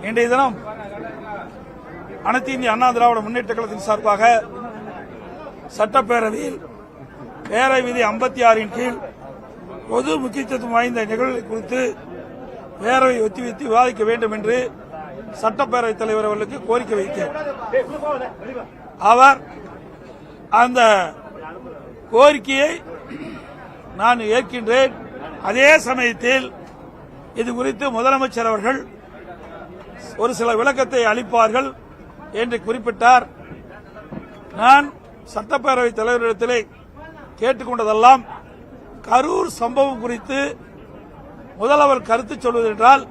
இன்றைய தினம் அனைத்து இந்திய அண்ணா திராவிட முன்னேற்ற கழகத்தின் சார்பாக சட்டப்பேரவையில் பேரவை விதி 56 கீழ் பொது முக்கியத்துவம் வாய்ந்த நிகழ்வுகளை குறித்து பேரவை ஒத்திவைத்து விவாதிக்க வேண்டும் என்று சட்டப்பேரவைத் தலைவர் அவர்களுக்கு கோரிக்கை வைத்தேன். அவர் அந்த கோரிக்கையை நான் ஏற்கின்றேன். அதே சமயத்தில் இது குறித்து முதலமைச்சர் அவர்கள் ஒரு சில விளக்கத்தை அளிப்பார்கள் என்று குறிப்பிட்டார். நான் சட்டப்பேரவைத் தலைவரிடத்திலே கேட்டுக்கொண்டதெல்லாம் கரூர் சம்பவம் குறித்து முதல்வர் கருத்து சொல்வது என்றால்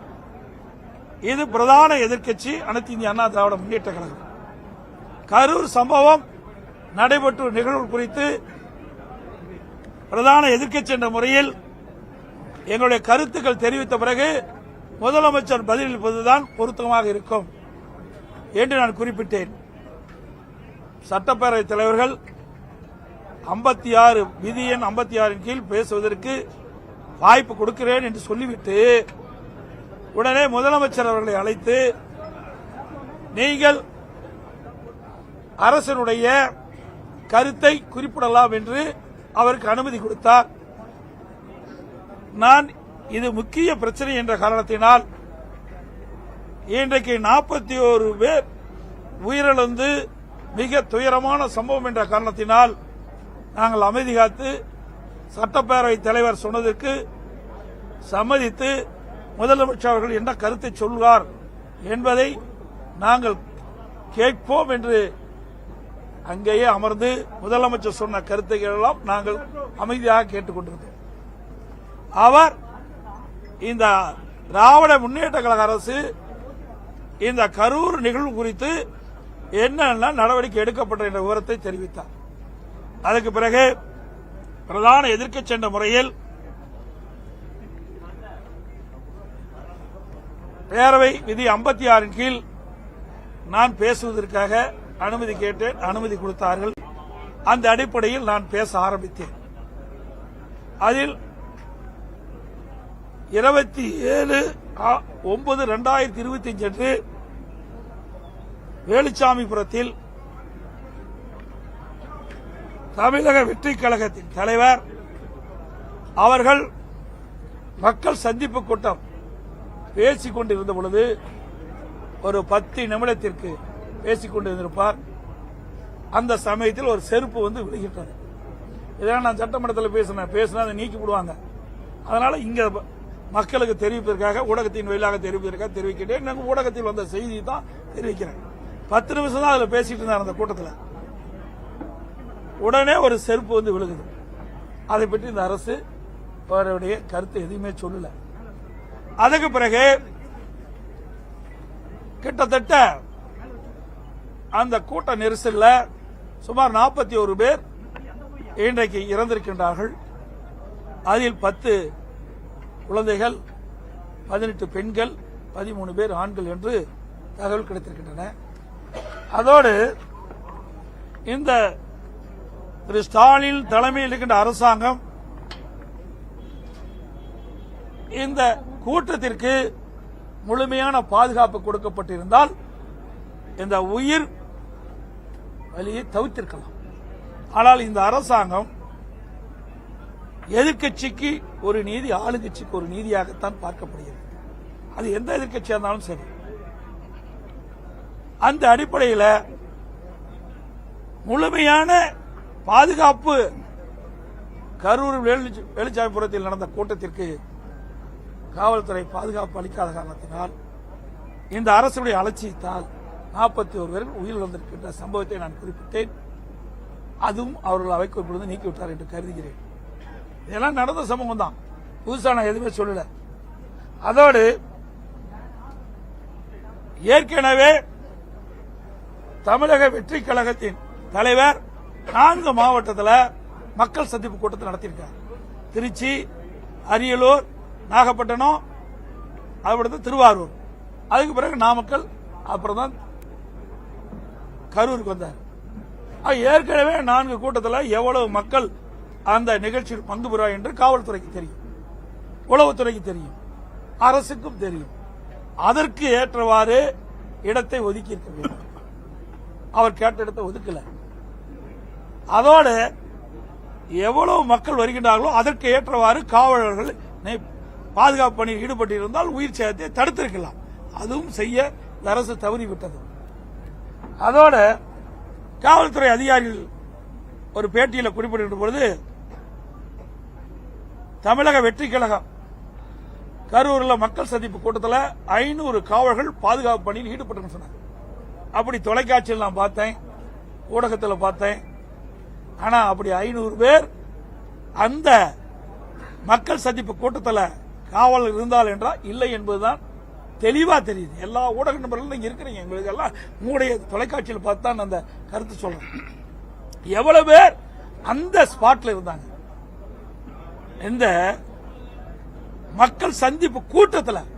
இது பிரதான எதிர்க்கட்சி அனைத்து இந்திய அண்ணா திராவிட முன்னேற்ற கழகம். கரூர் சம்பவம் நடைபெற்ற நிகழ்வு குறித்து பிரதான எதிர்க்கட்சி என்ற முறையில் எங்களுடைய கருத்துக்கள் தெரிவித்த பிறகு முதலமைச்சர் பதிலளிப்பதுதான் பொருத்தமாக இருக்கும் என்று நான் குறிப்பிட்டேன். சட்டப்பேரவைத் தலைவர்கள் 56 விதி எண் 56 கீழ் பேசுவதற்கு வாய்ப்பு கொடுக்கிறேன் என்று சொல்லிவிட்டு உடனே முதலமைச்சர் அவர்களை அழைத்து நீங்கள் அரசனுடைய கருத்தை குறிப்பிடலாம் என்று அவருக்கு அனுமதி கொடுத்தார். நான் இது முக்கிய பிரச்சனை என்ற காரணத்தினால் இன்றைக்கு 41 பேர் உயிரிழந்து மிக துயரமான சம்பவம் என்ற காரணத்தினால் நாங்கள் அமைதி காத்து சட்டப்பேரவைத் தலைவர் சொன்னதற்கு சம்மதித்து முதலமைச்சர் அவர்கள் என்ன கருத்தை சொல்வார் என்பதை நாங்கள் கேட்போம் என்று அங்கேயே அமர்ந்து முதலமைச்சர் சொன்ன கருத்துக்கள் எல்லாம் நாங்கள் அமைதியாக கேட்டுக்கொண்டிருந்தோம். அவர் இந்த திராவிட முன்னேற்ற கழக அரசு இந்த கரூர் நிகழ்வு குறித்து என்னென்ன நடவடிக்கை எடுக்கப்பட்ட என்ற விவரத்தை தெரிவித்தார். அதுக்கு பிறகு பிரதான எதிர்க்கட்சி என்ற முறையில் பேரவை விதி 56 கீழ் நான் பேசுவதற்காக அனுமதி கேட்டேன். அனுமதி கொடுத்தார்கள். அந்த அடிப்படையில் நான் பேச ஆரம்பித்தேன். அதில் 27/9/2025 அன்று வேலுச்சாமிபுரத்தில் தமிழக வெற்றிக் கழகத்தின் தலைவர் அவர்கள் மக்கள் சந்திப்பு கூட்டம் பேசிக் கொண்டிருந்த பொழுது ஒரு 10 நிமிடத்திற்கு பேசிக் கொண்டிருந்திருப்பார். அந்த சமயத்தில் ஒரு செருப்பு வந்து விழுகின்றது. இதெல்லாம் நான் சட்டமன்றத்தில் பேசினா அதை நீக்கி விடுவாங்க. அதனால இங்க மக்களுக்கு தெரிவிப்பதற்காக ஊடகத்தின் வழியாக தெரிவிப்பதற்காக தெரிவிக்கிறேன். நாங்கள் ஊடகத்தில் வந்த செய்தி தான் தெரிவிக்கிறேன். 10 நிமிஷம் தான் அதில் பேசிட்டு இருந்தார் அந்த கூட்டத்தில். உடனே ஒரு செருப்பு வந்து விழுகுது. அதை பற்றி இந்த அரசு அவருடைய கருத்து எதுவுமே சொல்லல. அதுக்கு பிறகு கிட்டத்தட்ட அந்த கூட்ட நெரிசலில் சுமார் 41 பேர் இன்றைக்கு இறந்திருக்கின்றார்கள். அதில் 10 குழந்தைகள், 18 பெண்கள், 13 பேர் ஆண்கள் என்று தகவல் கிடைத்திருக்கின்றன. அதோடு இந்த திரு ஸ்டாலின் தலைமையில் இருக்கின்ற அரசாங்கம் இந்த கூட்டத்திற்கு முழுமையான பாதுகாப்பு கொடுக்கப்பட்டிருந்தால் இந்த உயிர் வலியை தவிர்த்திருக்கலாம். ஆனால் இந்த அரசாங்கம் எதிர்க்கட்சிக்கு ஒரு நீதி, ஆளுங்கட்சிக்கு ஒரு நீதியாகத்தான் பார்க்கப்படுகிறது. அது எந்த எதிர்க்கட்சியா இருந்தாலும் சரி. அந்த அடிப்படையில் முழுமையான பாதுகாப்பு கரூர் வேலுச்சாமிபுரத்தில் நடந்த கூட்டத்திற்கு காவல்துறை பாதுகாப்பு அளிக்காத காரணத்தினால் இந்த அரசுடைய அலட்சியத்தால் 41 பேர் உயிரிழந்திருக்கின்ற சம்பவத்தை நான் குறிப்பிட்டேன். அதுவும் அவர்கள் அவைக்கு பொழுது நீக்கிவிட்டார் என்று கருதுகிறேன். இதெல்லாம் நடந்த சம்பவம் தான், புதுசா நான் எதுவுமே சொல்லல. அதோடு ஏற்கனவே தமிழக வெற்றி கழகத்தின் தலைவர் 4 மாவட்டத்தில் மக்கள் சந்திப்பு கூட்டத்தை நடத்தியிருக்கார். திருச்சி, அரியலூர், நாகப்பட்டினம், அதுபடுத்து திருவாரூர், அதுக்கு பிறகு நாமக்கல், அப்புறம் தான் கரூருக்கு வந்தார். ஏற்கனவே 4 கூட்டத்தில் எவ்வளவு மக்கள் அந்த நிகழ்ச்சியில் பங்கு பெறுவார் என்று காவல்துறைக்கு தெரியும், உளவுத்துறைக்கு தெரியும், அரசுக்கும் தெரியும். அதற்கு ஏற்றவாறு இடத்தை ஒதுக்கி இருக்க வேண்டும். அவர் கேட்ட இடத்தை ஒதுக்கல. அதோடு எவ்வளவு மக்கள் வருகின்றார்களோ அதற்கு ஏற்றவாறு காவலர்கள் பாதுகாப்பு பணியில் ஈடுபட்டிருந்தால் உயிர் சேதத்தை தடுத்திருக்கலாம். அதுவும் செய்ய அரசு தவறிவிட்டது. அதோட காவல்துறை அதிகாரிகள் ஒரு பேட்டியில் குறிப்பிட்ட பொழுது தமிழக வெற்றி கழகம் கரூரில் மக்கள் சந்திப்பு கூட்டத்தில் 500 காவலர்கள் பாதுகாப்பு பணியில் ஈடுபட்டு சொன்னாங்க. அப்படி தொலைக்காட்சியில் நான் பார்த்தேன், ஊடகத்தில் பார்த்தேன். ஆனா அப்படி 500 பேர் அந்த மக்கள் சந்திப்பு கூட்டத்தில் காவலர் இருந்தால் என்றால் இல்லை என்பதுதான் தெளிவா தெரியுது. எல்லா ஊடக நபர்களும் நீங்க இருக்கிறீங்க, எங்களுக்கு எல்லாம் உங்களுடைய தொலைக்காட்சியில் பார்த்து தான் அந்த கருத்து சொல்றேன். எவ்வளவு பேர் அந்த ஸ்பாட்ல இருந்தாங்க? இந்த மக்கள் சந்திப்பு கூட்டத்தில்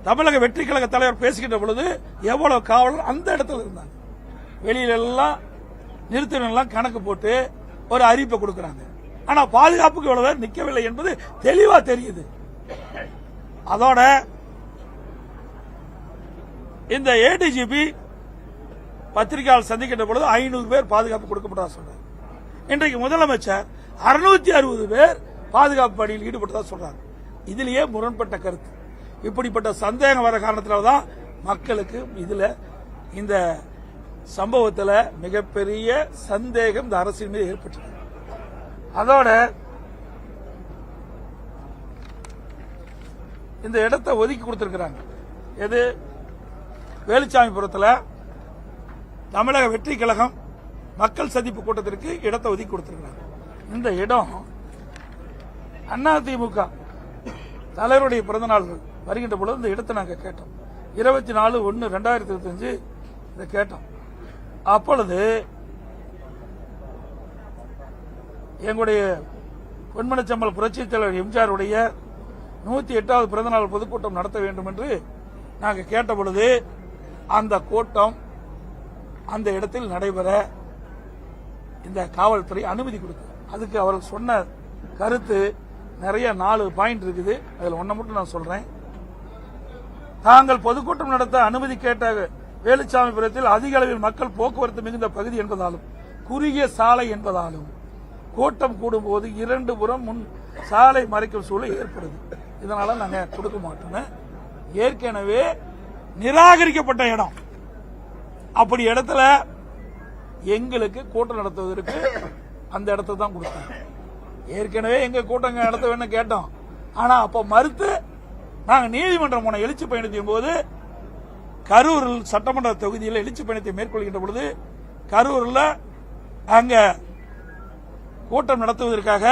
தமிழக வெற்றி கழக தலைவர் பேசுகின்ற பொழுது எவ்வளவு காவலர் அந்த இடத்துல இருந்தாங்க? வெளியில எல்லாம் நிறுத்தினெல்லாம் கணக்கு போட்டு ஒரு அறிவிப்பை கொடுக்கிறாங்க. ஆனா பாதுகாப்புக்கு எவ்வளவு பேர் நிற்கவில்லை என்பது தெளிவா தெரியுது. அதோட இந்த ஏடிஜிபி பத்திரிகையாளர் சந்திக்கின்ற பொழுது 500 பேர் பாதுகாப்பு கொடுக்கப்பட்டதா சொல்றாங்க. இன்றைக்கு முதலமைச்சர் 660 பேர் பாதுகாப்பு பணியில் ஈடுபட்டதா சொல்றாங்க. இதிலேயே முரண்பட்ட கருத்து. இப்படிப்பட்ட சந்தேகம் வர காரணத்தினால்தான் மக்களுக்கு இதுல இந்த சம்பவத்தில் மிகப்பெரிய சந்தேகம் இந்த அரசின் மீது ஏற்பட்டது. அதோட இந்த இடத்தை ஒதுக்கி கொடுத்திருக்கிறாங்க. எது? வேலுச்சாமிபுரத்தில் தமிழக வெற்றி கழகம் மக்கள் சந்திப்பு கூட்டத்திற்கு இடத்தை ஒதுக்கி கொடுத்திருக்கிறாங்க. இந்த இடம் அதிமுக தலைவருடைய பிறந்தநாள் வருகின்ற பொழுது இந்த இடத்தை நாங்கள் கேட்டோம். 24/1/2025 இதை கேட்டோம். அப்பொழுது எங்களுடைய பொன்மனச்சம்பல் புரட்சித் தலைவர் எம்ஜிஆருடைய 108வது பிறந்தநாள் பொதுக்கூட்டம் நடத்த வேண்டும் என்று நாங்கள் கேட்ட பொழுது அந்த கூட்டம் அந்த இடத்தில் நடைபெற இந்த காவல்துறை அனுமதி கொடுத்தது. அதுக்கு அவர்கள் சொன்ன கருத்து நிறைய 4 பாயிண்ட் இருக்குது. அதில் ஒன்றை மட்டும் நான் சொல்றேன். தாங்கள் பொதுக்கூட்டம் நடத்த அனுமதி கேட்ட வேலுச்சாமிபுரத்தில் அதிக அளவில் மக்கள் போக்குவரத்து மிகுந்த பகுதி என்பதாலும் குறுகிய சாலை என்பதாலும் கூட்டம் கூடும்போது 2 புறம் முன் சாலை மறைக்கும் சூழல் ஏற்படுது. இதனால நாங்க கொடுக்க மாட்டோம். ஏற்கனவே நிராகரிக்கப்பட்ட இடம். அப்படி இடத்துல எங்களுக்கு கூட்டம் நடத்துவதற்கு அந்த இடத்தை தான் கொடுத்தாங்க. ஏற்கனவே எங்க கூட்டம் நடத்த வேணும் கேட்டோம். ஆனா அப்ப மறுத்து நாங்க நீதிமன்றம் போன எழுச்சி பயணத்தின் போது கரூரில் சட்டமன்ற தொகுதியில் எழுச்சி பயணத்தை மேற்கொள்கின்ற பொழுது கரூரில் அங்க கூட்டம் நடத்துவதற்காக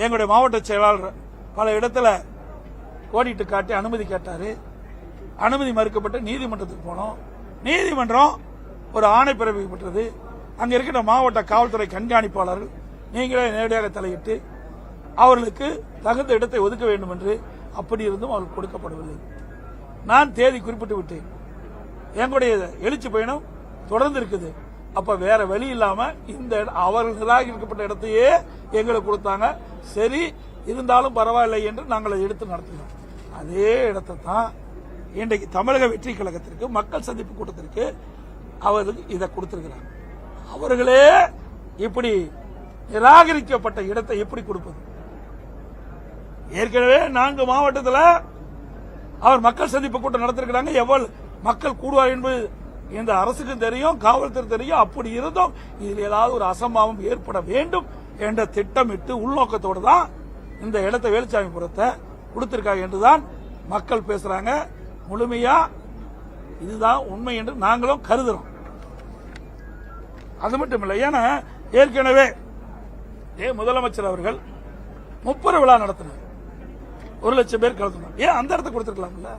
எங்களுடைய மாவட்ட செயலாளர் பல இடத்துல கோடிட்டு காட்டி அனுமதி கேட்டாரு. அனுமதி மறுக்கப்பட்டு நீதிமன்றத்துக்கு போனோம். நீதிமன்றம் ஒரு ஆணை பிறப்பிக்கப்பட்டது. அங்க இருக்கிற மாவட்ட காவல்துறை கண்காணிப்பாளர்கள் நீங்களே நேரடியாக தலையிட்டு அவர்களுக்கு தகுந்த இடத்தை ஒதுக்க வேண்டும் என்று அப்படி இருந்தும் அவர்களுக்கு கொடுக்கப்படவில்லை. நான் தேதி குறிப்பிட்டு விட்டேன். எங்களுடைய எழுச்சி பயணம் தொடர்ந்து இருக்குது. அப்ப வேற வழி இல்லாம இந்த அவர்கள் நிராகரிக்கப்பட்ட இடத்தையே எங்களுக்கு கொடுத்தாங்க. சரி இருந்தாலும் பரவாயில்லை என்று நாங்கள் எடுத்து நடத்தினோம். அதே இடத்தை தான் இன்றைக்கு தமிழக வெற்றி கழகத்திற்கு மக்கள் சந்திப்பு கூட்டத்திற்கு அவர்களுக்கு இதை கொடுத்திருக்கிறாங்க. அவர்களே இப்படி நிராகரிக்கப்பட்ட இடத்தை எப்படி கொடுப்பது? ஏற்கனவே 4 மாவட்டத்தில் அவர் மக்கள் சந்திப்பு கூட்டம் நடத்திருக்கிறாங்க. எவ்வளவு மக்கள் கூடுவார் என்பது இந்த அரசுக்கு தெரியும், காவல்துறை தெரியும். அப்படி இருந்தும் இதில் ஏதாவது ஒரு அசம்பாவம் ஏற்பட வேண்டும் என்ற திட்டமிட்டு உள்நோக்கத்தோடு தான் இந்த இடத்தை வேலுச்சாமிபுரத்தை கொடுத்திருக்காங்க என்றுதான் மக்கள் பேசுறாங்க. முழுமையா இதுதான் உண்மை என்று நாங்களும் கருதுறோம். அது மட்டும் இல்லை, ஏன்னா ஏற்கனவே முதலமைச்சர் அவர்கள் 30 விழா நடத்தினார். 1 லட்சம் பேர் கலந்துனார். ஏன் அந்த இடத்தை கொடுத்திருக்கலாம்ல?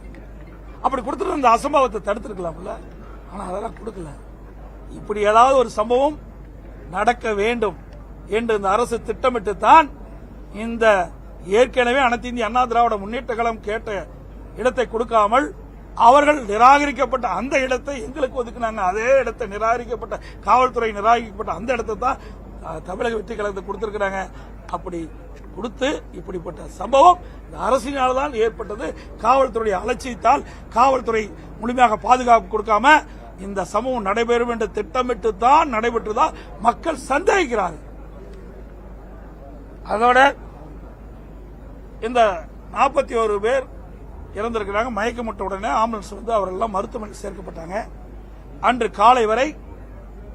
அப்படி கொடுத்துட்டு அந்த அசம்பாவத்தை தடுத்திருக்கலாம்ல? ஆனா அதெல்லாம் கொடுக்கல. இப்படி ஏதாவது ஒரு சம்பவம் நடக்க வேண்டும் என்று இந்த அரசு திட்டமிட்டு தான் இந்த ஏற்கனவே அனைத்து இந்திய அண்ணா திராவிட முன்னேற்ற கழகம் கேட்ட இடத்தை கொடுக்காமல் அவர்கள் நிராகரிக்கப்பட்ட அந்த இடத்தை எங்களுக்கு ஒதுக்கினாங்க. அதே இடத்தை நிராகரிக்கப்பட்ட காவல்துறை நிராகரிக்கப்பட்ட அந்த இடத்தை தான் தமிழக வெற்றி கழகத்தை கொடுத்திருக்கிறாங்க. அப்படி கொடுத்து இப்படிப்பட்ட சம்பவம் இந்த அரசினால் தான் ஏற்பட்டது. காவல்துறை அலட்சியத்தால் காவல்துறை முழுமையாக பாதுகாப்பு கொடுக்காம இந்த சம்பவம் நடைபெறும் என்று திட்டமிட்டு தான் நடைபெற்றதால் மக்கள் சந்தேகிக்கிறார்கள். அதோட இந்த 41 பேர் இறந்திருக்கிறாங்க. மயக்கமுட்ட உடனே ஆம்புலன்ஸ் வந்து அவரெல்லாம் மருத்துவமனைக்கு சேர்க்கப்பட்டாங்க. அன்று காலை வரை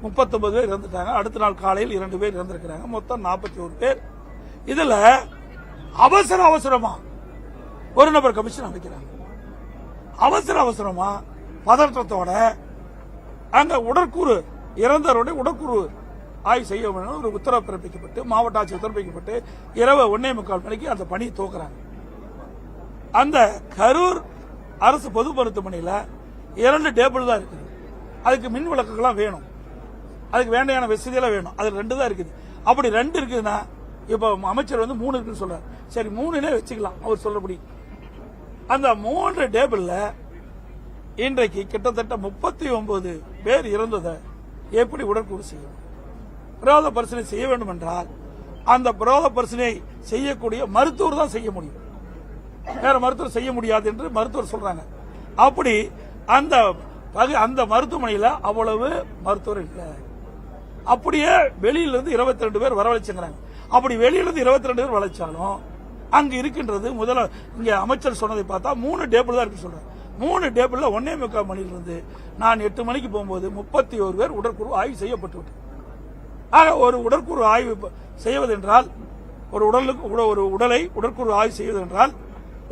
39 பேர் இறந்துட்டாங்க. அடுத்த நாள் காலையில் 2 பேர் இறந்திருக்கிறாங்க. மொத்தம் 41 பேர். இதுல அவசரமா ஒரு நபர் கமிஷன் அமைக்கிறாங்க. அவசரமா பதற்றத்தோட அங்க உடற்கூறு இறந்தவருடைய உடற்கூறு ஆய்வு செய்ய வேண்டும் ஒரு உத்தரவு பிறப்பிக்கப்பட்டு மாவட்ட ஆட்சியர் பிறப்பிக்கப்பட்டு இரவு 1:45 மணிக்கு அந்த பணியை துவக்குறாங்க. அந்த கரூர் அரசு பொது மருத்துவமனையில் 2 டேபிள் தான் இருக்குது. அதுக்கு மின் விளக்குகள்லாம் வேணும், அதுக்கு வேண்டியான வசதியெல்லாம் வேணும். அது 2 தான் இருக்குது. அப்படி 2 இருக்குதுன்னா இப்ப அமைச்சர் வந்து 3 இருக்குன்னு சொல்றாரு. சரி 3னே வச்சுக்கலாம் அவர் சொல்லபடி. அந்த 3 டேபிள்ல இன்றைக்கு கிட்டத்தட்ட 39 பேர் இறந்ததை எப்படி உடற்கூறு செய்யும்? பிரேத பரிசோதனை செய்ய வேண்டும் என்றால் அந்த பிரேத பரிசோதனை செய்யக்கூடிய மருத்துவர் தான் செய்ய முடியும், வேற மருத்துவர் செய்ய முடியாது என்று மருத்துவர் சொல்றாங்க. அப்படி அந்த மருத்துவமனையில் அவ்வளவு மருத்துவர் இல்லை. அப்படியே வெளியிலிருந்து 22 பேர் வரவழைச்சுங்கிறாங்க. அப்படி வெளியிலிருந்து 22 பேர் வளைச்சாலும் அங்கு இருக்கின்றது முதல்ல இங்க அமைச்சர் சொன்னதை பார்த்தா 3 டேபிள் தான் இருக்கு சொல்றாங்க. 3 டேபிள்ல 1:45 மணியிலிருந்து நான் 8 மணிக்கு போகும்போது 31 பேர் உடற்கூறு ஆய்வு செய்யப்பட்டு விட்டது. ஆக ஒரு உடற்கூறு ஆய்வு செய்வதென்றால் ஒரு உடலை உடற்கூறு ஆய்வு செய்வதென்றால்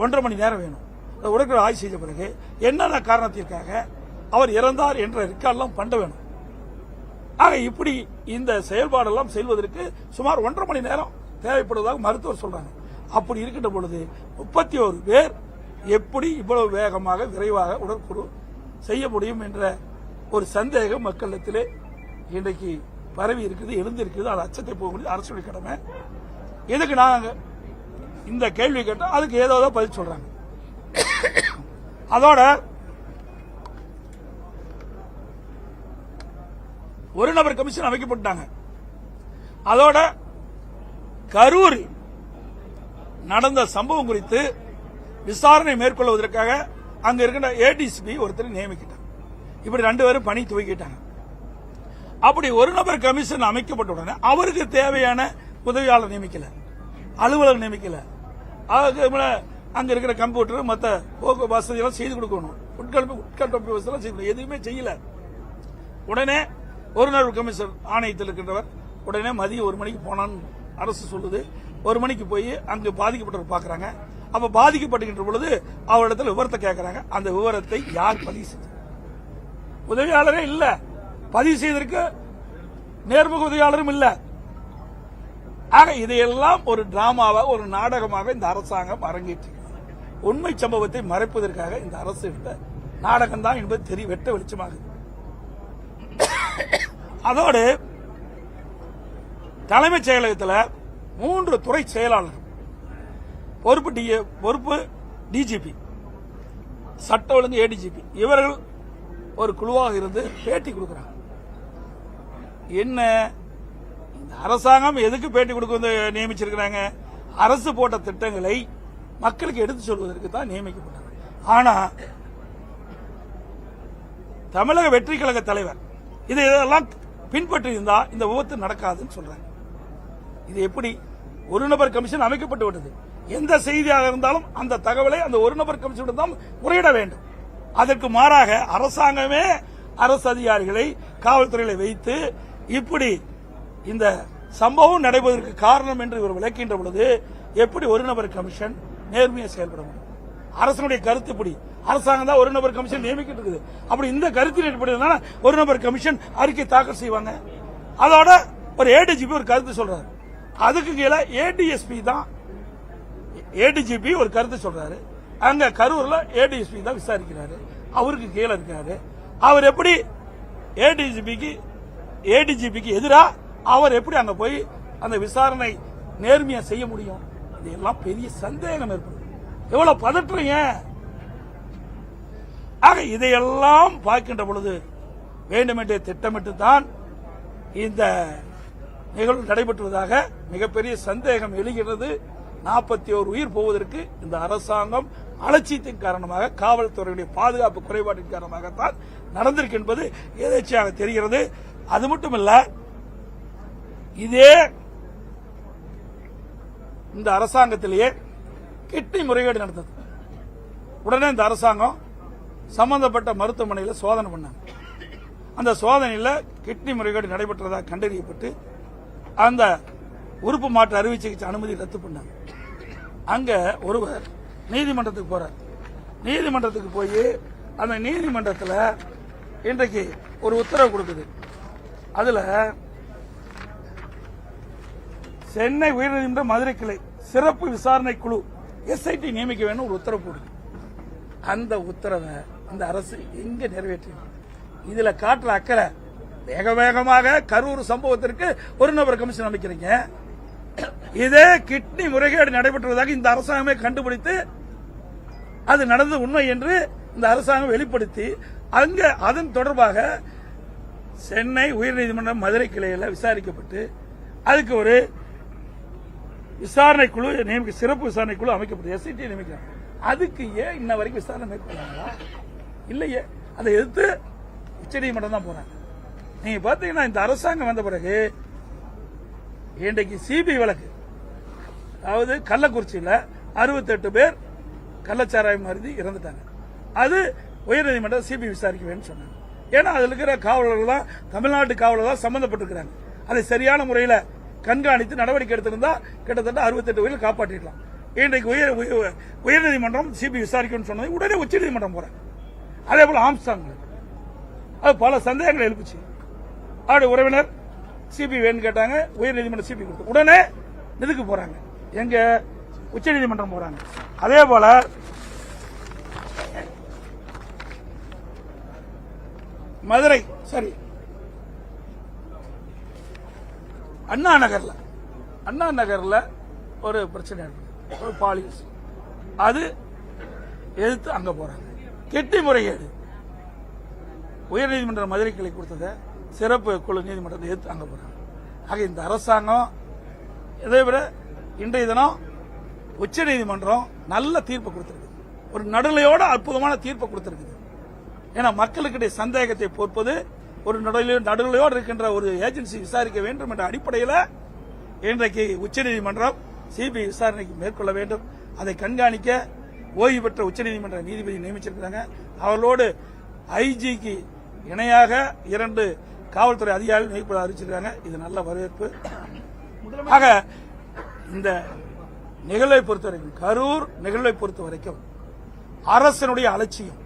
1.5 மணி நேரம் வேணும். உடற்கூறு ஆய்வு செய்த பிறகு என்னென்ன காரணத்திற்காக அவர் இறந்தார் என்ற ரெக்கார்டெல்லாம் பண்ண வேணும். ஆக இப்படி இந்த செயல்பாடெல்லாம் செய்வதற்கு சுமார் 1.5 மணி நேரம் தேவைப்படுவதாக மருத்துவர் சொல்றாங்க. அப்படி இருக்கின்ற பொழுது 31 பேர் எப்படி இவ்வளவு வேகமாக விரைவாக உடற்கூறு செய்ய முடியும் என்ற ஒரு சந்தேகம் மக்களிடத்திலே இன்றைக்கு பரவி இருக்குது, எழுந்திருக்குது. அது அச்சத்தை போக முடியும், அரசுடைய கடமை. இதுக்கு நாங்க இந்த கேள்வி கேட்டோம், அதுக்கு ஏதோ பதில் சொல்றாங்க. அதோட ஒரு நபர் கமிஷன் அமைக்கப்பட்டாங்க. அதோட கரூரில் நடந்த சம்பவம் குறித்து விசாரணை மேற்கொள்வதற்காக அங்க இருக்கின்ற ஏடிசிபி ஒருத்தர் நியமிக்கிட்டாங்க. இப்படி 2 பேரும் பணி துவக்கிட்டாங்க. அப்படி ஒரு நபர் கமிஷன் அமைக்கப்பட்ட உடனே அவருக்கு தேவையான உதவியாளர் நியமிக்கல, அலுவலர் நியமிக்கல. அங்க இருக்கிற கம்ப்யூட்டர் மற்ற வசதியெல்லாம் செய்து கொடுக்கணும், உட்கட்டமைப்பு வசதியெல்லாம் செய்து எதுவுமே செய்யல. உடனே ஒரு நபர் கமிஷன் ஆணையத்தில் இருக்கின்றவர் உடனே மதியம் 1 மணிக்கு போனான்னு அரசு சொல்லுது. 1 மணிக்கு போய் அங்கு பாதிக்கப்பட்டவர் பாக்குறாங்க. அப்ப பாதிக்கப்படுகின்ற பொழுது அவரிடத்தில் விவரத்தை கேட்கிறாங்க. அந்த விவரத்தை யார் பதிவு செய்து? உதவியாளரே இல்ல, பதிவு செய்திருக்க நேர்முக உதவியாளரும் இல்ல. ஆக இதையெல்லாம் ஒரு டிராமாவாக ஒரு நாடகமாக இந்த அரசாங்கம் அரங்கேற்றி உண்மை சம்பவத்தை மறைப்பதற்காக இந்த அரசு எடுத்த நாடகம் தான் என்பது வெட்ட வெளிச்சமாகுது. அதோடு தலைமைச் செயலகத்தில் 3 துறை செயலாளர்கள், பொறுப்பு டிஜிபி, சட்ட ஒழுங்கு ஏடிஜிபி, இவர்கள் ஒரு குழுவாக இருந்து பேட்டி கொடுக்கிறாங்க. என்ன இந்த அரசாங்கம் எதுக்கு பேட்டி கொடுக்க நியமிச்சிருக்கிறாங்க? அரசு போட்ட திட்டங்களை மக்களுக்கு எடுத்து சொல்வதற்கு தான் நியமிக்கப்பட்டாங்க. ஆனா தமிழக வெற்றி கழக தலைவர் இதெல்லாம் பின்பற்றி இருந்தா இந்த விபத்து நடக்காதுன்னு சொல்றாங்க. இது எப்படி? ஒரு நபர் கமிஷன் அமைக்கப்பட்டு விட்டது. எந்த செய்தியாக இருந்தாலும் அந்த தகவலை அந்த ஒரு நபர் கமிஷன் தான் முறையிட வேண்டும். அதற்கு மாறாக அரசாங்கமே அரசு அதிகாரிகளை காவல்துறையில வைத்து இப்படி இந்த சம்பவம் நடைபெறுவதற்கு காரணம் என்று இவர் விளக்கின்ற பொழுது எப்படி ஒரு நபர் கமிஷன் நேர்மையை செயல்பட முடியும்? அரசனுடைய கருத்து இப்படி, அரசாங்கம் தான் ஒரு நபர் கமிஷன் நியமிக்கிட்டு இருக்குது. அப்படி இந்த கருத்தின் அடிப்படையில் ஒரு நபர் கமிஷன் அறிக்கை தாக்கல் செய்வாங்க. அதோட ஒரு ஏடிஜிபி ஒரு கருத்து சொல்றாரு, அதுக்கு கீழே ஏடிஎஸ்பி தான் ஏடிஜிபி ஒரு கருத்து சொல்றாரு. அங்க கரூர்ல ஏடிஎஸ்பி தான் விசாரிக்கிறாரு, அவருக்கு கீழே இருக்காரு. அவர் எப்படி ஏடிஜிபிக்கு எதிராக அவர் எப்படி அங்க போய் அந்த விசாரணை நேர்மையா செய்ய முடியும்? இதெல்லாம் பெரிய சந்தேகம் ஏற்படும். எவ்வளவு பதற்றீங்க? ஆக இதையெல்லாம் பார்க்கின்ற பொழுது வேண்டுமென்றே திட்டமிட்டு தான் இந்த நிகழ்வு நடைபெற்றுவதாக மிகப்பெரிய சந்தேகம் எழுகிறது. 41 உயிர் போவதற்கு இந்த அரசாங்கம் அலட்சியத்தின் காரணமாக, காவல்துறையுடைய பாதுகாப்பு குறைபாட்டின் காரணமாகத்தான் நடந்திருக்கு என்பது எதேச்சையாக தெரிகிறது. அது மட்டுமல்ல, இதே இந்த அரசாங்கத்திலேயே கிட்னி முறைகேடு நடந்தது. உடனே இந்த அரசாங்கம் சம்பந்தப்பட்ட மருத்துவமனையில் சோதனை பண்ணாங்க. அந்த சோதனையில் கிட்னி முறைகேடு நடைபெற்றதாக கண்டறியப்பட்டு அந்த உறுப்பு மாற்று அறுவை சிகிச்சை அனுமதி ரத்து பண்ணாங்க. அங்க ஒருவர் நீதிமன்றத்துக்கு போறார். நீதிமன்றத்துக்கு போய் அந்த நீதிமன்றத்தில் இன்றைக்கு ஒரு உத்தரவு கொடுக்குது. அதுல சென்னை உயர்நீதிமன்ற மதுரை கிளை சிறப்பு விசாரணை குழு SIT நியமிக்க வேண்டும் ஒரு உத்தரவு போடுது. அந்த உத்தரவை இந்த அரசு எங்க நிறைவேற்றி? இதுல காட்டுற அக்கறை, வேக வேகமாக கரூர் சம்பவத்திற்கு ஒரு நபர் கமிஷன் அமைக்கிறீங்க. இதே கிட்னி முறைகேடு நடைபெற்றுவதாக இந்த அரசாங்கமே கண்டுபிடித்து அது நடந்தது உண்மை என்று இந்த அரசாங்கம் வெளிப்படுத்தி அங்க அதன் தொடர்பாக சென்னை உயர்நீதிமன்றம் மதுரை கிளையில் விசாரிக்கப்பட்டு அதுக்கு ஒரு விசாரணை குழு சிறப்பு விசாரணை குழு அமைக்கப்பட்டு SIT நியமிக்கிறாங்க. அதுக்கு ஏன் இன்ன வரைக்கும் விசாரணை மேற்கொள்ளாங்களா? இல்லையே. அதை எதிர்த்து உச்சநீதிமன்றம் தான் போறாங்க. நீங்க பாத்தீங்கன்னா இந்த அரசாங்கம் வந்த பிறகு இன்றைக்கு CBI வழக்கு, அதாவது கள்ளக்குறிச்சியில் 68 பேர் கள்ளச்சாராயம் அருந்தி இறந்துட்டாங்க. அது உயர்நீதிமன்றம் CBI விசாரிக்க வேண்டும் சொன்னாங்க. ஏன்னா அதில் இருக்கிற காவலர்கள் தான், தமிழ்நாட்டு காவலர்கள் தான் சம்பந்தப்பட்டிருக்கிறாங்க. அதை சரியான முறையில் கண்காணித்து நடவடிக்கை எடுத்திருந்தா கிட்டத்தட்ட 68 உயிரை காப்பாற்றிடலாம். இன்றைக்கு உயர்நீதிமன்றம் CBI விசாரிக்கணும்னு சொன்னது உடனே உச்சநீதிமன்றம் போறாங்க. அதே போல ஆம்ஸ்டாங் அது பல சந்தேகங்கள் எழுப்புச்சு. அவருடைய உறவினர் CBI வேணும்னு கேட்டாங்க, உயர்நீதிமன்றம் CBI கொடுத்து உடனே இதுக்கு போறாங்க, எங்க உச்சநீதிமன்றம் போறாங்க. அதே போல மதுரை சரி அண்ணா நகர்ல ஒரு பிரச்சனை ஒரு பாலியல், அது எதிர்த்து அங்க போறாங்க. கெட்டி முறைகேடு உயர்நீதிமன்ற மதுரை கிளை கொடுத்ததை சிறப்பு குழு நீதிமன்றத்தை எதிர்த்து அங்க போறாங்க. ஆக இந்த அரசாங்கம் இதே விட இன்றைய தினம் உச்சநீதிமன்றம் நல்ல தீர்ப்பு கொடுத்திருக்கு. ஒரு நடுநிலையோட அற்புதமான தீர்ப்பு கொடுத்திருக்கு. ஏன்னா மக்களுக்கிடையே சந்தேகத்தை போற்பது, ஒரு நடுநிலையோடு இருக்கின்ற ஒரு ஏஜென்சி விசாரிக்க வேண்டும் என்ற அடிப்படையில் இன்றைக்கு உச்சநீதிமன்றம் CBI விசாரணைக்கு மேற்கொள்ள வேண்டும். அதை கண்காணிக்க ஓய்வு பெற்ற உச்சநீதிமன்ற நீதிபதி நியமிச்சிருக்கிறாங்க. அவர்களோடு IGக்கு இணையாக 2 காவல்துறை அதிகாரிகள் நியமிப்பதாக அறிவிச்சிருக்காங்க. இது நல்ல வரவேற்பு. ஆக இந்த நிகழ்வை பொறுத்தவரைக்கும், கரூர் நிகழ்வை பொறுத்த வரைக்கும் அரசனுடைய அலட்சியம்,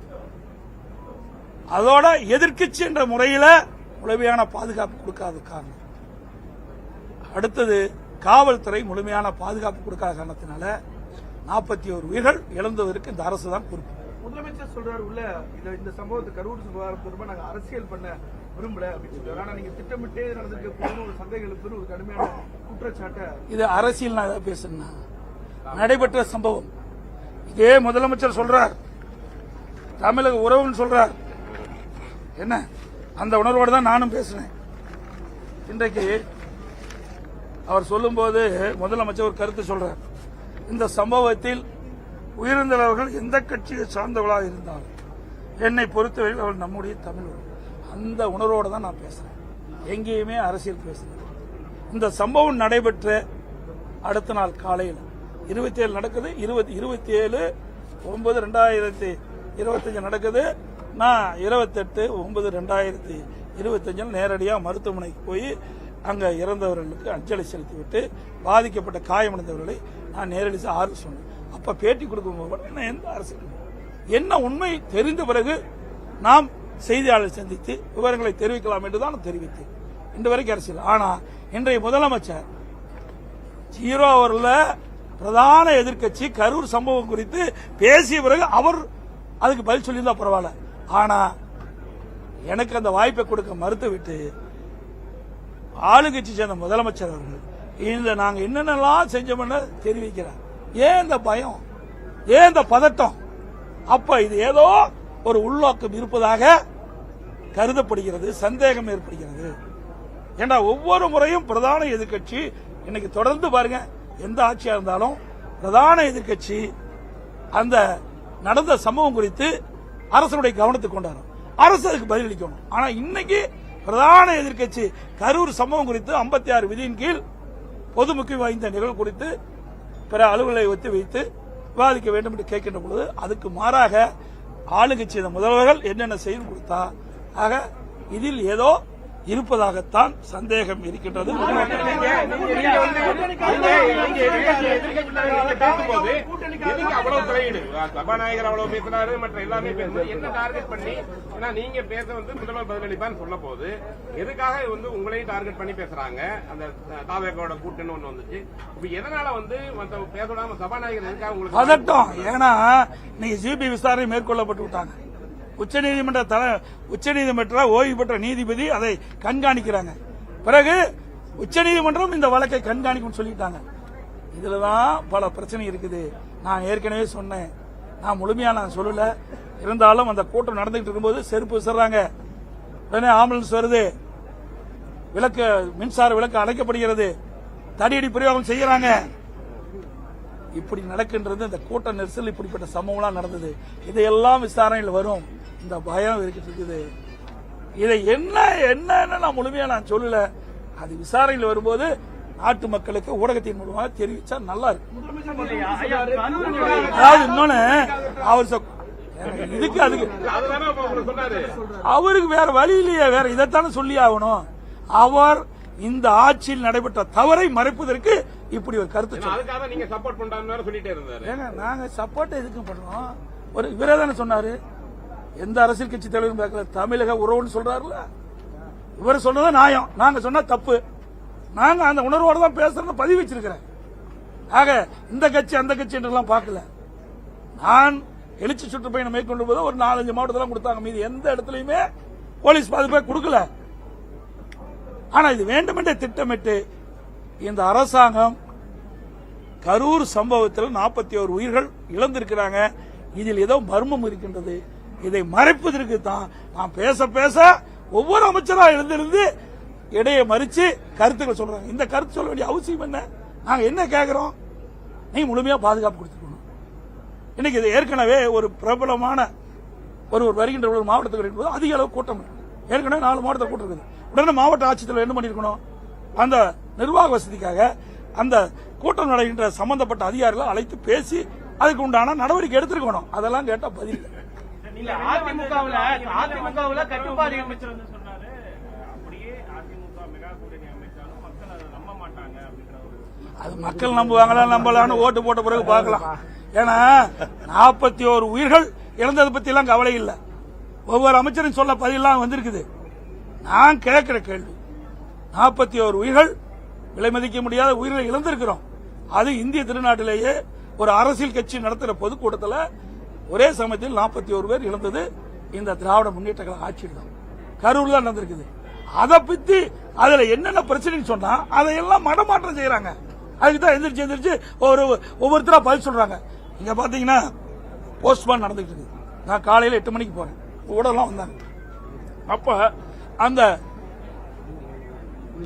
அதோட எதிர்க்கட்சி என்ற முறையில் முழுமையான பாதுகாப்பு கொடுக்காத காரணம், அடுத்தது காவல்துறை முழுமையான பாதுகாப்பு கொடுக்காத காரணத்தினால 41 உயிர்கள் இழந்ததற்கு இந்த அரசு தான் பொறுப்பு. முதலமைச்சர் சொல்றாரு, உள்ள இந்த சம்பவத்தை கரூர் விவகாரம் தொடர்பாக நாங்கள் அரசியல் பண்ண விரும்பல அப்படின்னு சொல்றாரு. ஆனா நீங்க திட்டமிட்டே நடந்திருக்க ஒரு சந்தேகம் எழுப்புற ஒரு கடுமையான குற்றச்சாட்டை, இது அரசியல் நான் ஏதாவது பேசுனா நடைபெற்ற சம்பவம். இதே முதலமைச்சர் சொல்றார், தமிழக உறவுன்னு சொல்றார். என்ன அந்த உணர்வோடு தான் நானும் பேசினேன். இன்றைக்கு அவர் சொல்லும்போது முதலமைச்சர் ஒரு கருத்து சொல்றார், இந்த சம்பவத்தில் உயிரிழந்தவர்கள் எந்த கட்சியை சார்ந்தவர்களாக இருந்தாலும் என்னை பொறுத்தவரையில் அவள் நம்முடைய தமிழ், அந்த உணர்வோடு தான் நான் பேசுறேன். எங்கேயுமே அரசியல் பேசுறேன். இந்த சம்பவம் நடைபெற்ற அடுத்த நாள் காலையில் 27 நடக்குது, 27/9/2025 நடக்குது. நான் 28/9/2025 நேரடியாக மருத்துவமனைக்கு போய் அங்க இறந்தவர்களுக்கு அஞ்சலி செலுத்திவிட்டு பாதிக்கப்பட்ட காயமடைந்தவர்களை நான் நேரடி ஆறு சொன்னேன். அப்ப பேட்டி கொடுக்கும்போது எந்த அரசியல் என்ன உண்மை தெரிந்த பிறகு நாம் செய்தியாளர் சந்தித்து விவரங்களை தெரிவிக்கலாம் என்றுதான் தெரிவித்தேன். இன்று வரைக்கும் அரசியல். ஆனா இன்றைய முதலமைச்சர் 0 அவர்ல பிரதான எதிர்க்கட்சி கரூர் சம்பவம் குறித்து பேசிய பிறகு அவர் அதுக்கு பதில் சொல்லியிருந்தா பரவாயில்ல. ஆனா எனக்கு அந்த வாய்ப்பை கொடுக்க மறுத்துவிட்டு ஆளுங்கட்சி சேர்ந்த முதலமைச்சர் அவர்கள் இந்த நாங்க என்னென்னலாம் செஞ்சோம்னு தெரிவிக்கிறார். ஏன் இந்த பயம், ஏன் இந்த பதட்டம்? அப்ப இது ஏதோ ஒரு உள்நோக்கம் இருப்பதாக கருதப்படுகிறது, சந்தேகம் ஏற்படுகிறது. ஏன்னா ஒவ்வொரு முறையும் பிரதான எதிர்க்கட்சி இன்னைக்கு தொடர்ந்து பாருங்க, எந்த ஆட்சியா இருந்தாலும் பிரதான எதிர்க்கட்சி அந்த நடந்த சம்பவம் குறித்து அரசனுடைய கவனத்துக்கு கொண்டாடும். அரசு அதுக்கு பதிலளிக்கணும். ஆனா இன்னைக்கு பிரதான எதிர்க்கட்சி கரூர் சம்பவம் குறித்து 56 விதியின் கீழ் பொது முக்கியம் வாய்ந்த நிகழ்வு குறித்து பிற அலுவலை ஒத்தி வைத்து விவாதிக்க வேண்டும் என்று கேட்கின்ற பொழுது அதுக்கு மாறாக ஆளுங்கட்சி முதல்வர்கள் என்னென்ன செய்து கொடுத்தா ஆக இதில் ஏதோ இருப்பதாகத்தான் சந்தேகம் இருக்கின்றது. சபாநாயகர் அவ்வளவு பேசினாரு, மற்ற எல்லாமே பேசுறது என்ன டார்கெட் பண்ணி? ஏன்னா நீங்க பேச முதல்வர் பதிலளிப்பான்னு சொல்ல போது எதுக்காக உங்களையும் டார்கெட் பண்ணி பேசுறாங்க? அந்த தாவேகோட கூட்டணி ஒண்ணு வந்துச்சு. இப்ப எதனால பேசலாம சபாநாயகர் எதுக்காக உங்களுக்கு பதட்டம்? ஏன்னா நீங்க சிபிஐ விசாரணை மேற்கொள்ளப்பட்டு விட்டாங்க. உச்சநீதிமன்ற ஓய்வு பெற்ற நீதிபதி அதை கண்காணிக்கிறாங்க. பிறகு உச்சநீதிமன்றம் இந்த வழக்கை கண்காணிக்கும் சொல்லிட்டாங்க. இதுலதான் பல பிரச்சனை இருக்குது. நான் ஏற்கனவே சொன்னேன், நான் முழுமையா நான் சொல்லல. இருந்தாலும் அந்த கூட்டம் நடந்துகிட்டு இருக்கும்போது செருப்பு விசுறாங்க, உடனே ஆம்புலன்ஸ் வருது, விளக்கு மின்சார விளக்கு அணைக்கப்படுகிறது, தடியடி பிரயோகம் செய்யறாங்க. இப்படி நடக்கின்றது. இந்த கூட்ட நெரிசல் இப்படிப்பட்ட சம்பவம்லாம் நடந்தது. இதையெல்லாம் விசாரணையில் வரும். இந்த பயம் இருக்குது. இதை என்ன நான் முழுமையா நான் சொல்லல. அது விசாரணையில் வரும்போது நாட்டு மக்களுக்கு ஊடகத்தின் மூலமாக தெரிவிச்சா நல்லா இருக்கு. அதாவது இன்னொன்னு அவர் இதுக்கு அதுக்கு அவருக்கு வேற வழி இல்லையே, வேற இதைத்தானே சொல்லி ஆகணும். அவர் இந்த ஆட்சியில் நடைபெற்ற தவறை மறைப்பதற்கு இப்படி ஒரு கருத்து நீங்க சப்போர்ட் பண்றாங்க சொல்லிட்டே இருந்தாரு. நாங்க சப்போர்ட் எதுக்கு பண்றோம்? ஒரு இவரே தானே சொன்னாரு, எந்த அரசியல் கட்சி தலைவரும் பார்க்கல, தமிழக உறவுன்னு சொல்றாருல. இவர் சொன்னது நியாயம், நாங்க சொன்னா தப்பு. நாங்க அந்த உணர்வோட தான் பேசுறத பதிவு வச்சிருக்கிறேன். ஆக இந்த கட்சி அந்த கட்சி என்றெல்லாம் பார்க்கல. நான் எழுச்சி சுற்றுப்பயணம் மேற்கொண்டு போது ஒரு 4-5 மாவட்டத்தில் கொடுத்தாங்க. மீது எந்த இடத்துலயுமே போலீஸ் பாதுகாப்பை கொடுக்கல. ஆனா இது வேண்டுமென்றே திட்டமிட்டு இந்த அரசாங்கம் கரூர் சம்பவத்தில் 41 உயிர்கள் இழந்திருக்கிறாங்க. இதில் ஏதோ மர்மம் இருக்கின்றது. இதை மறைப்பதற்கு தான் நான் பேச ஒவ்வொரு அமைச்சரா எழுந்திருந்து இடையே மறிச்சு கருத்துக்கள் சொல்றாங்க. இந்த கருத்து சொல்ல வேண்டிய அவசியம் என்ன? நாங்க என்ன கேட்கிறோம்? நீ முழுமையா பாதுகாப்பு கொடுத்துக்கணும். இன்னைக்கு இது ஏற்கனவே ஒரு பிரபலமான ஒரு வருகின்ற ஒரு மாவட்டத்துக்கு அதிக அளவு கூட்டம் இருக்கு. ஏற்கனவே 4 மாவட்டத்தில் கூட்டம் இருக்குது. உடனே மாவட்ட ஆட்சித்தலைவர் என்ன பண்ணிருக்கணும்? அந்த நிர்வாக வசதிக்காக அந்த கூட்டம் நடைகின்ற சம்பந்தப்பட்ட அதிகாரிகளை அழைத்து பேசி அதுக்கு உண்டான நடவடிக்கை எடுத்திருக்கணும். அதெல்லாம் கேட்டா பதில் அதிமுகவுல கட்டுப்பாடு அமைச்சர் சொன்னாரு. அப்படியே அதிமுக மெகா கூட்டணி அமைச்சாலும் மக்கள் அதை நம்ப மாட்டாங்க அப்படின்ற அது மக்கள் நம்புவாங்களா நம்பலான்னு ஓட்டு போட்ட பிறகு பார்க்கலாம். ஏன்னா 41 உயிர்கள் இழந்ததை பத்தி எல்லாம் கவலை இல்லை. ஒவ்வொரு அமைச்சரும் சொல்ல பதிலாம் வந்திருக்குது. நான் கேட்கிற கேள்வி, 41 உயிர்கள் விலை மதிக்க முடியாத உயிர்களை இழந்திருக்கிறோம். அது இந்திய திருநாட்டிலேயே ஒரு அரசியல் கட்சி நடத்துகிற பொதுக்கூட்டத்தில் ஒரே சமயத்தில் 41 பேர் இழந்தது இந்த திராவிட முன்னேற்ற கழக ஆட்சியில் தான். கரூர்ல நடந்திருக்குது. அதை பத்தி அதுல என்னென்ன பிரச்சனைன்னு சொன்னா அதையெல்லாம் மடமாற்றம் செய்யறாங்க. அதுக்குதான் எந்திரிச்சு ஒவ்வொருத்தரா பதில் சொல்றாங்க. இங்க பாத்தீங்கன்னா போஸ்ட்மார்ட்டம் நடந்துட்டு இருக்கு. நான் காலையில 8 மணிக்கு போறேன், உடலாம் வந்தாங்க. அப்ப அந்த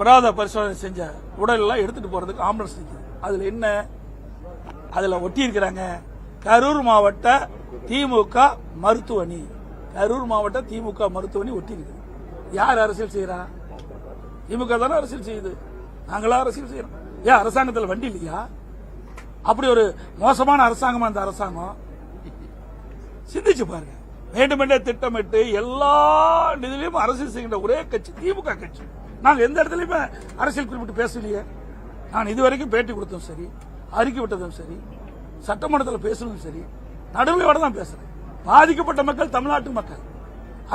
பிராத பரிசோதனை செஞ்ச உடல் எல்லாம் எடுத்துட்டு போறதுக்கு ஆம்புலன்ஸ் நிற்குது. அதுல என்ன? அதுல ஒட்டி இருக்கிறாங்க கரூர் மாவட்ட திமுக மருத்துவமனை. கரூர் மாவட்ட திமுக மருத்துவமனை ஒட்டி இருக்குது. யார் அரசியல் செய்யறா? திமுக தானே அரசியல் செய்யுது. நாங்களா அரசியல் செய்யறோம்? ஏன் அரசாங்கத்தில் வண்டி இல்லையா? அப்படி ஒரு மோசமான அரசாங்கமா அந்த அரசாங்கம்? சிந்திச்சு பாருங்க. வேண்டுமென்றே திட்டமிட்டு எல்லா நிதியிலும் அரசியல் செய்கின்ற ஒரே கட்சி திமுக கட்சி. நாங்க எந்த இடத்துலயுமே அரசியல் குறிப்பிட்டு பேசலையே. நான் இதுவரைக்கும் பேட்டி கொடுத்ததும் சரி, அறிக்கை விட்டதும் சரி, சட்டமன்றத்தில் பேசுறதும் சரி, நடுநிலையோட தான் பேசுறேன். பாதிக்கப்பட்ட மக்கள் தமிழ்நாட்டு மக்கள்,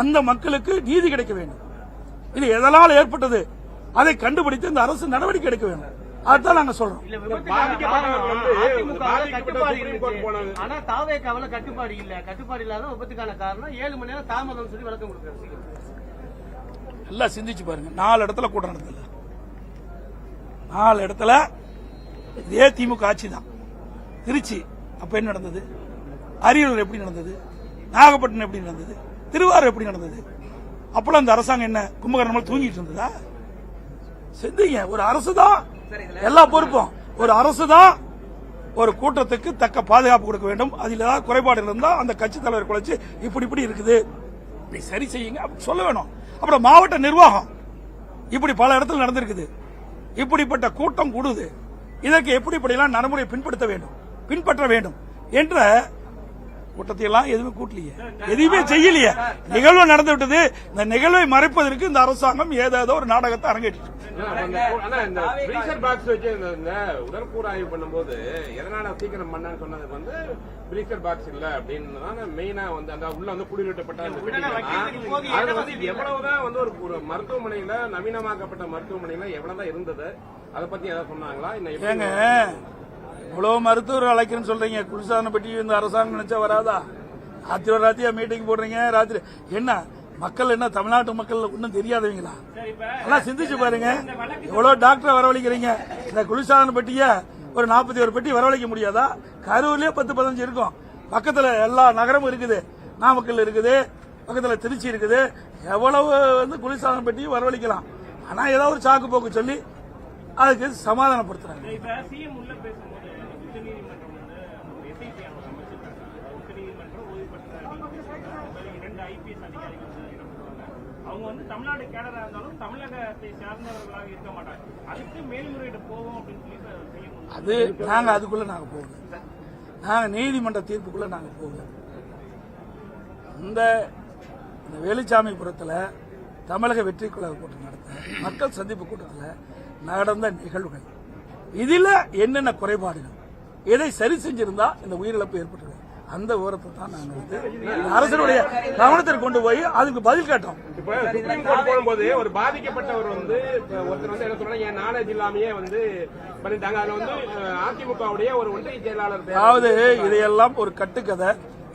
அந்த மக்களுக்கு நீதி கிடைக்க வேண்டும். இது எதனால் ஏற்பட்டது அதை கண்டுபிடித்து இந்த அரசு நடவடிக்கை எடுக்க வேண்டும். அதுதான் நாங்க சொல்றோம். ஆனா தாவேக்காவுல கட்டுப்பாடு இல்ல. கட்டுப்பாடு இல்லாத விபத்துக்கான காரணம் 7 மணி நேரம் தாமதம் சொல்லி விளக்கம் கொடுக்குறாங்க. எல்லாம் சிந்திச்சு பாருங்க. 4 இடத்துல கூட்டம் நடந்தது. 4 இடத்துல இதே திமுக ஆட்சி தான். திருச்சி அப்ப என்ன நடந்தது? அரியலூர் எப்படி நடந்தது? நாகப்பட்டினம் எப்படி நடந்தது? திருவாரூர் எப்படி நடந்தது? அப்பெல்லாம் இந்த அரசாங்கம் என்ன கும்பகர்ணம் தூங்கிட்டு இருந்ததா? சிந்திங்க. ஒரு அரசு தான் எல்லா பொறுப்பும். ஒரு அரசு தான் ஒரு கூட்டத்துக்கு தக்க பாதுகாப்பு கொடுக்க வேண்டும். அதில் ஏதாவது குறைபாடு இருந்தால் அந்த கட்சி தலைவர் குறைச்சு இப்படி இருக்குது, இப்படி சரி செய்யுங்க அப்படி சொல்ல வேணும். அப்புறம் மாவட்ட நிர்வாகம் இப்படி பல இடத்துல நடந்திருக்குது, இப்படிப்பட்ட கூட்டம் கூடுது, இதற்கு எப்படிலாம் நடைமுறை பின்பற்ற வேண்டும் என்ற கூட்டத்தையெல்லாம் எதுவுமே கூட்டலையே, எதுவுமே செய்யலையே. நிகழ்வு நடந்து விட்டது. இந்த நிகழ்வை மறைப்பதற்கு இந்த அரசாங்கம் ஏதோ ஒரு நாடகத்தை அரங்கேற்று. இந்த பிரீசர் பாக்ஸ் வச்சு இந்த உடற்கூறு ஆய்வு பண்ணும்போது எதனால சீக்கிரம் பண்ணான்னு சொன்னதுக்கு வந்து பிரீசர் பாக்ஸ் இல்ல அப்படின்னு மெயினா வந்து அந்த உள்ள வந்து குடிநீட்டப்பட்ட அது வந்து எவ்வளவுதான் வந்து ஒரு மருத்துவமனையில நவீனமாக்கப்பட்ட மருத்துவமனையில எவ்வளவுதான் இருந்தது, அதை பத்தி ஏதாவது சொன்னாங்களா? ஏங்க இவ்வளவு மருத்துவர் அழைக்கிறேன்னு சொல்றீங்க, குளிர்சாதன பெட்டி இந்த அரசாங்கம் நினைச்சா வராதா? ராத்திரியா மீட்டிங் போடுறீங்க, ராத்திரி என்ன மக்கள் என்ன தமிழ்நாட்டு மக்கள் ஒன்னும் தெரியாதவங்களா? எல்லாம் சிந்திச்சு பாருங்க. எவ்வளவு டாக்டர் வரவழைக்கிறீங்க, இந்த குளிர்சாதன பெட்டிய ஒரு 41 பெட்டி வரவழைக்க முடியாதா? கரூர்லயே 10-15 இருக்கும், பக்கத்துல எல்லா நகரமும் இருக்குது, நாமக்கல் இருக்குது, பக்கத்துல திருச்சி இருக்குது, எவ்வளவு வந்து குளிர்சாதன பெட்டியும் வரவழைக்கலாம். ஆனா ஏதாவது ஒரு சாக்கு போக்கு சொல்லி அதுக்கு சமாதானப்படுத்துறாங்க. அவங்க வந்து தமிழ்நாடு கேடரா இருந்தாலும் தமிழகத்தை சார்ந்தவர்களாக இருக்க மாட்டாங்க. அதுக்கு மேல்முறையீடு போவோம் அப்படின்னு சொல்லி அது அதுக்குள்ள நாங்க போகல, நாங்க நீதிமன்ற தீர்ப்புக்குள்ள நாங்க போகல. இந்த வேலுச்சாமிபுரத்தில் தமிழக வெற்றி கழக கூட்டம் நடத்த மக்கள் சந்திப்பு கூட்டத்தில் நடந்த நிகழ்வுகள், இதுல என்னென்ன குறைபாடுகள், எதை சரி செஞ்சிருந்தா இந்த உயிரிழப்பு ஏற்பட்டது, அந்த விவரத்தை தான் நாங்கள் வந்து அரசனுடைய கவனத்திற்கு கொண்டு போய் அதுக்கு பதில் கேட்டோம். இப்ப சுப்ரீம் கோர்ட் போகும்போது ஒரு பாதிக்கப்பட்டவர் வந்து ஒருத்தர் வந்து என்ன சொல்றாங்க, என் நாலேஜ் இல்லாமயே வந்து பண்ணிட்டாங்க. அதுல வந்து அதிமுகவுடைய ஒரு ஒன்றிய செயலாளர், அதாவது இதையெல்லாம் ஒரு கட்டுக்கதை,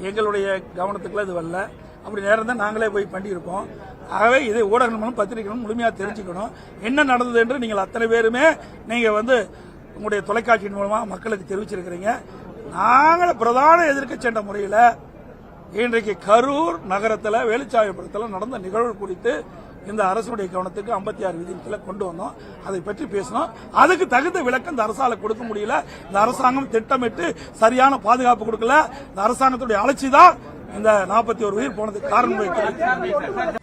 எங்களுடைய கவனத்துக்குள்ள இது வரல. அப்படி நேரம் தான் நாங்களே போய் பண்ணியிருப்போம். ஆகவே இதை ஊடகங்களும் பத்திரிகைகளும் முழுமையா தெரிஞ்சுக்கணும். என்ன நடந்தது என்று நீங்கள் அத்தனை பேருமே நீங்க வந்து உங்களுடைய தொலைக்காட்சியின் மூலமா மக்களுக்கு தெரிவிச்சிருக்கிறீங்க. நாங்கள் பிரதான எதிர்க்கட்சி என்ற முறையில் இன்றைக்கு கரூர் நகரத்தில் வேலுச்சாமிபுரத்தில் நடந்த நிகழ்வு குறித்து இந்த அரசுடைய கவனத்துக்கு 56 விதிகளை கொண்டு வந்தோம். அதை பற்றி பேசினோம். அதுக்கு தகுந்த விளக்கம் இந்த அரசால கொடுக்க முடியல. இந்த அரசாங்கம் திட்டமிட்டு சரியான பாதுகாப்பு கொடுக்கல. இந்த அரசாங்கத்துடைய அலட்சி தான் இந்த 41 உயிர் போனதுக்கு காரணம் வைக்கிறது.